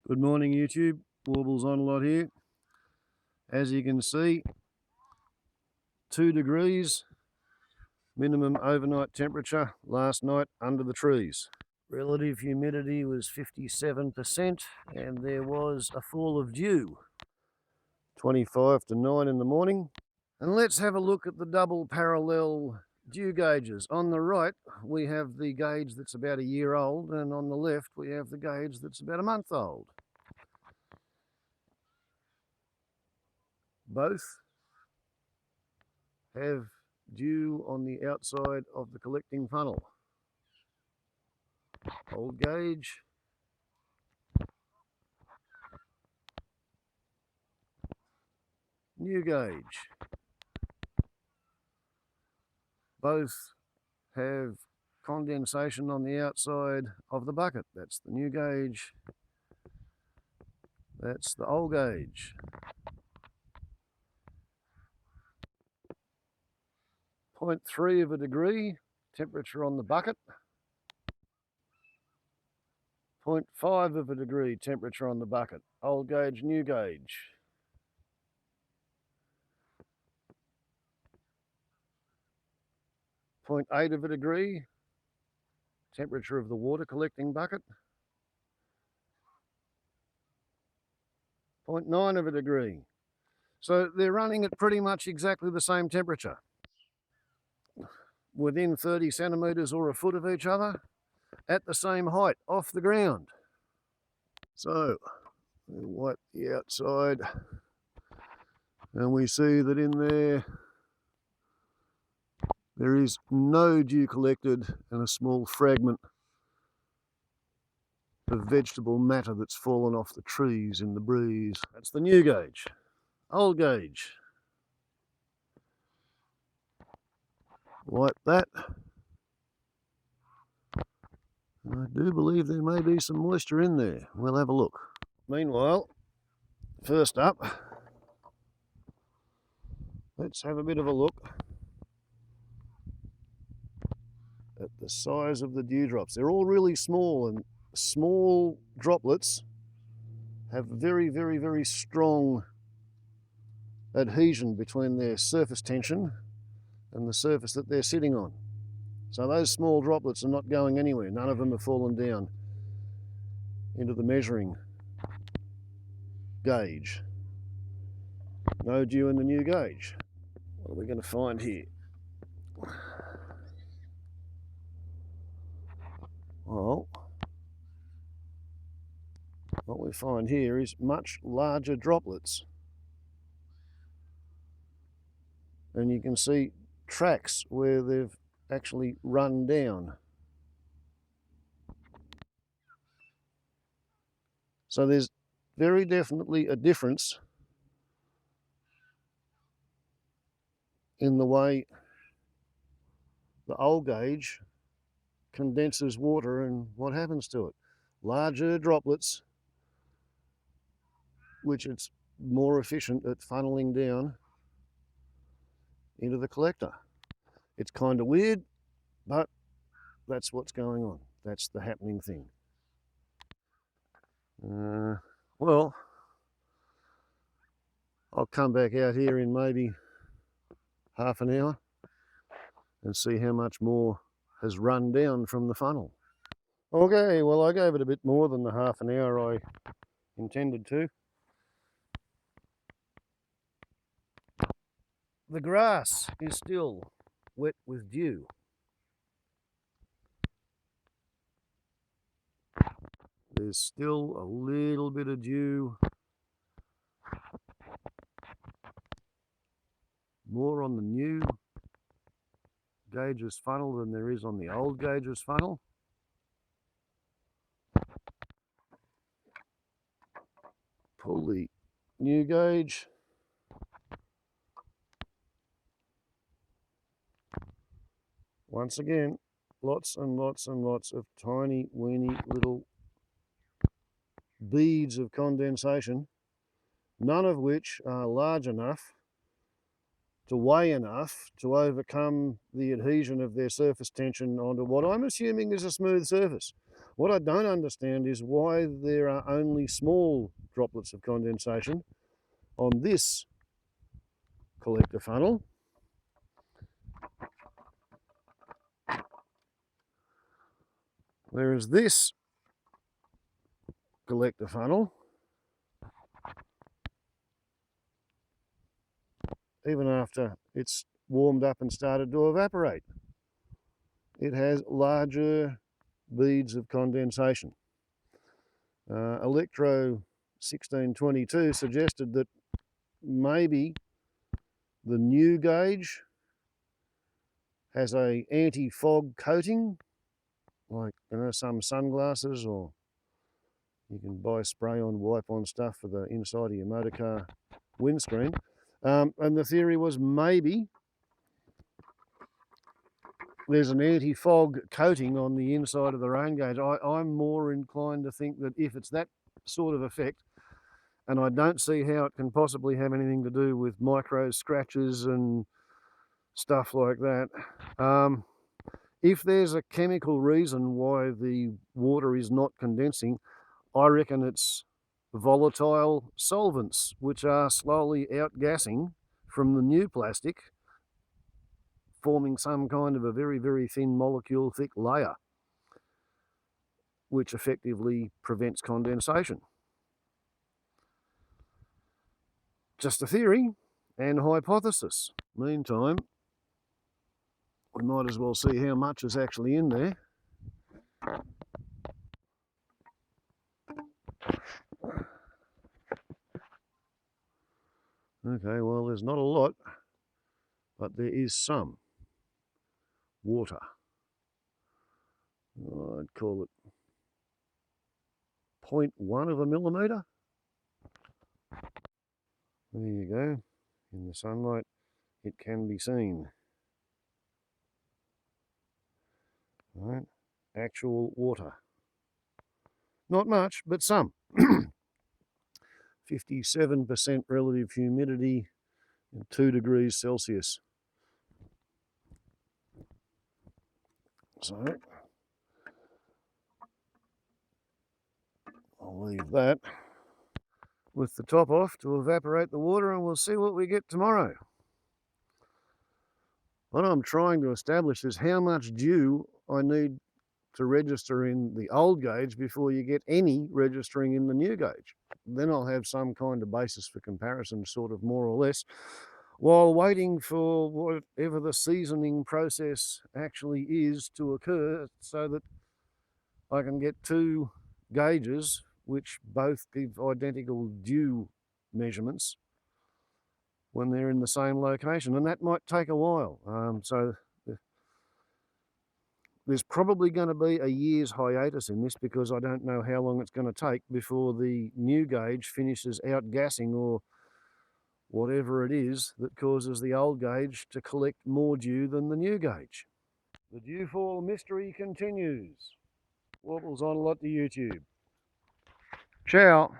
Good morning YouTube, Warbles on a lot here. As you can see, 2 degrees minimum overnight temperature last night under the trees. Relative humidity was 57% and there was a fall of dew, 25 to 9 in the morning. And let's have a look at the double parallel dew gauges. On the right we have the gauge that's about a year old, and on the left we have the gauge that's about a month old. Both have dew on the outside of the collecting funnel. Old Guage, New Guage. Both have condensation on the outside of the bucket. That's the New Guage. That's the Old Guage. 0.3 of a degree temperature on the bucket. 0.5 of a degree temperature on the bucket. Old Guage, New Guage. .8 of a degree temperature of the water collecting bucket. 0.9 of a degree. So they're running at pretty much exactly the same temperature, within 30 centimetres or a foot of each other, at the same height off the ground. So we wipe the outside and we see that in there is no dew collected and a small fragment of vegetable matter that's fallen off the trees in the breeze. That's the New Guage. Old Guage. Wipe that. I do believe there may be some moisture in there. We'll have a look. Meanwhile, first up, let's have a bit of a look at the size of the dewdrops. They're all really small, and small droplets have very, very, very strong adhesion between their surface tension and the surface that they're sitting on. So those small droplets are not going anywhere. None of them have fallen down into the measuring gauge. No dew in the New Guage. What are we going to find here? Well, what we find here is much larger droplets. And you can see tracks where they've actually run down. So there's very definitely a difference in the way the Old Guage condenses water and what happens to it. Larger droplets, which it's more efficient at funneling down into the collector. It's kind of weird, but that's what's going on. That's the happening thing. Well, I'll come back out here in maybe half an hour and see how much more has run down from the funnel. Okay, well, I gave it a bit more than the half an hour I intended to. The grass is still wet with dew. There's still a little bit of dew. More on the New Guage's funnel than there is on the Old Guage's funnel. Pull the New Guage. Once again, lots and lots and lots of tiny, weeny little beads of condensation, none of which are large enough to weigh enough to overcome the adhesion of their surface tension onto what I'm assuming is a smooth surface. What I don't understand is why there are only small droplets of condensation on this collector funnel, whereas this collector funnel, even after it's warmed up and started to evaporate, it has larger beads of condensation. Electro 1622 suggested that maybe the new gauge has a anti-fog coating, like, you know, some sunglasses, or you can buy spray-on, wipe-on stuff for the inside of your motorcar windscreen. And the theory was maybe there's an anti-fog coating on the inside of the rain gauge. I'm more inclined to think that if it's that sort of effect, and I don't see how it can possibly have anything to do with micro scratches and stuff like that. If there's a chemical reason why the water is not condensing, I reckon it's volatile solvents, which are slowly outgassing from the new plastic, forming some kind of a very, very thin molecule, thick layer, which effectively prevents condensation. Just a theory and hypothesis. Meantime, we might as well see how much is actually in there. Okay, well, there's not a lot, but there is some water. I'd call it 0.1 of a millimetre. There you go. In the sunlight, it can be seen. All right, actual water. Not much, but some. 57% relative humidity and 2 degrees Celsius. So I'll leave that with the top off to evaporate the water, and we'll see what we get tomorrow. What I'm trying to establish is how much dew I need to register in the old gauge before you get any registering in the new gauge. Then I'll have some kind of basis for comparison, sort of more or less, while waiting for whatever the seasoning process actually is to occur, so that I can get 2 gauges which both give identical dew measurements when they're in the same location, and that might take a while. So there's probably going to be a year's hiatus in this, because I don't know how long it's going to take before the new gauge finishes outgassing, or whatever it is that causes the old gauge to collect more dew than the new gauge. The Dewfall mystery continues. Wobbles on a lot to YouTube. Ciao.